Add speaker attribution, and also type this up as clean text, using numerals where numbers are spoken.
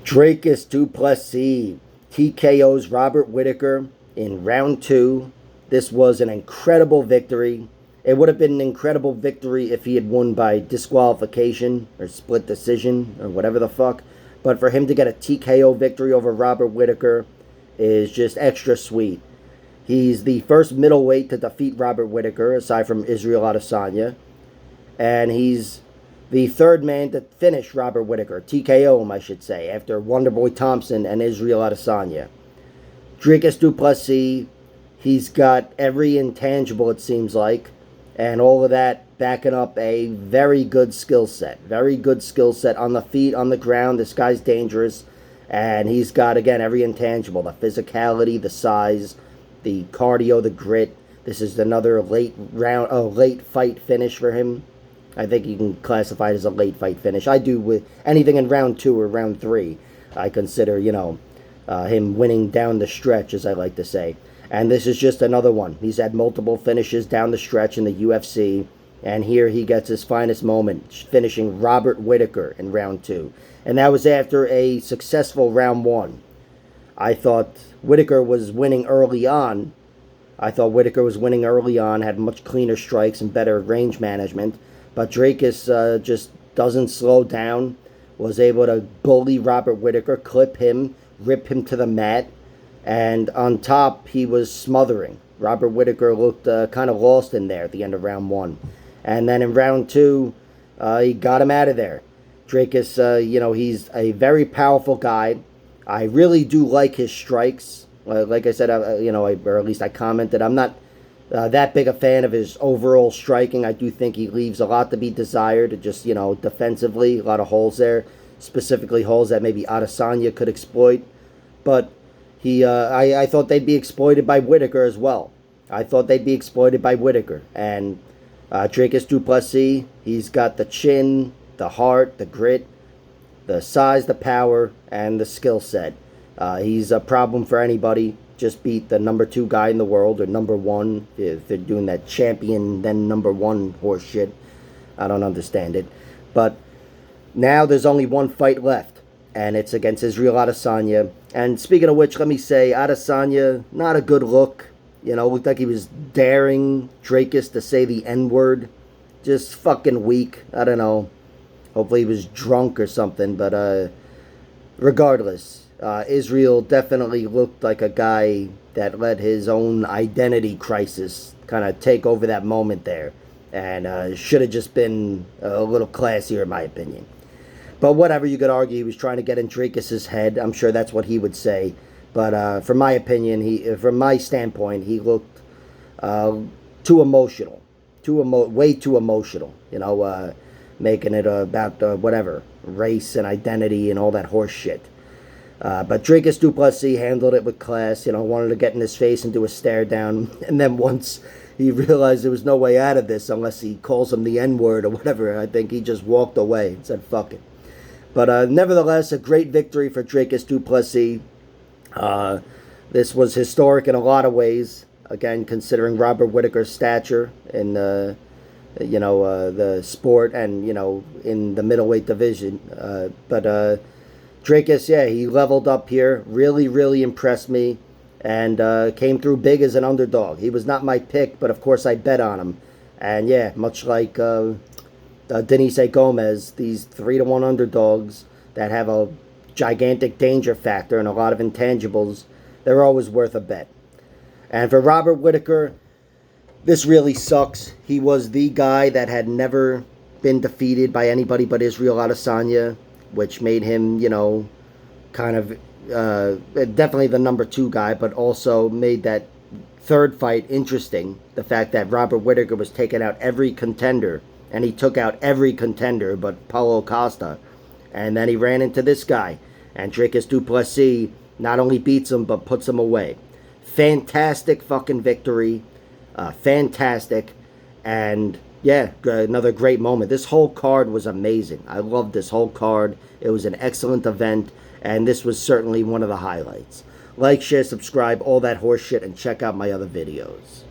Speaker 1: Dricus du Plessis TKO's Robert Whittaker in round 2. This was an incredible victory. It would have been an incredible victory if he had won by disqualification or split decision or whatever the fuck. But for him to get a TKO victory over Robert Whittaker is just extra sweet. He's the first middleweight to defeat Robert Whittaker, aside from Israel Adesanya. And he's the third man to finish Robert Whittaker, TKO him, I should say, after Wonderboy Thompson and Israel Adesanya. Dricus du Plessis, he's got every intangible, it seems like, and all of that backing up a very good skill set. Very good skill set on the feet, on the ground. This guy's dangerous, and he's got, again, every intangible. The physicality, the size, the cardio, the grit. This is another late fight finish for him. I think you can classify it as a late fight finish. I do with anything in round 2 or round 3. I consider, him winning down the stretch, as I like to say. And this is just another one. He's had multiple finishes down the stretch in the UFC. And here he gets his finest moment, finishing Robert Whittaker in round 2. And that was after a successful round 1. I thought Whittaker was winning early on. Had much cleaner strikes and better range management. But Dricus just doesn't slow down, was able to bully Robert Whittaker, clip him, rip him to the mat, and on top, he was smothering. Robert Whittaker looked kind of lost in there at the end of round 1. And then in round 2, he got him out of there. Dricus, he's a very powerful guy. I really do like his strikes. Like I said, or at least I commented, I'm not that big a fan of his overall striking. I do think he leaves a lot to be desired, just, defensively, a lot of holes there, specifically holes that maybe Adesanya could exploit. But I thought they'd be exploited by Whittaker as well. And Dricus du Plessis, he's got the chin, the heart, the grit, the size, the power, and the skill set. He's a problem for anybody. Just beat the number 2 guy in the world, or number 1, if they're doing that champion, then number 1 horse shit. I don't understand it. But now there's only one fight left, and it's against Israel Adesanya. And speaking of which, let me say, Adesanya, not a good look. Looked like he was daring Dricus to say the N-word. Just fucking weak. I don't know. Hopefully he was drunk or something, but regardless. Israel definitely looked like a guy that let his own identity crisis kind of take over that moment there. And should have just been a little classier, in my opinion. But whatever, you could argue he was trying to get in Dricus' head. I'm sure that's what he would say. But from my opinion, from my standpoint, he looked too emotional. Way too emotional. Making it about whatever, race and identity and all that horse shit. But Dricus du Plessis handled it with class, wanted to get in his face and do a stare down. And then once he realized there was no way out of this unless he calls him the N-word or whatever, I think he just walked away and said, fuck it. But nevertheless, a great victory for Dricus du Plessis. This was historic in a lot of ways. Again, considering Robert Whittaker's stature in the sport and, in the middleweight division. But Dricus, yeah, he leveled up here. Really, really impressed me. And came through big as an underdog. He was not my pick, but of course I bet on him. And yeah, much like Denise Gomez, these 3-1 underdogs that have a gigantic danger factor and a lot of intangibles, they're always worth a bet. And for Robert Whittaker, this really sucks. He was the guy that had never been defeated by anybody but Israel Adesanya, which made him, kind of definitely the number 2 guy, but also made that third fight interesting. The fact that Robert Whittaker was taking out every contender, and he took out every contender but Paulo Costa. And then he ran into this guy, and Dricus du Plessis not only beats him, but puts him away. Fantastic fucking victory. Fantastic. And yeah, another great moment. This whole card was amazing. I loved this whole card. It was an excellent event, and this was certainly one of the highlights. Like, share, subscribe, all that horse shit, and check out my other videos.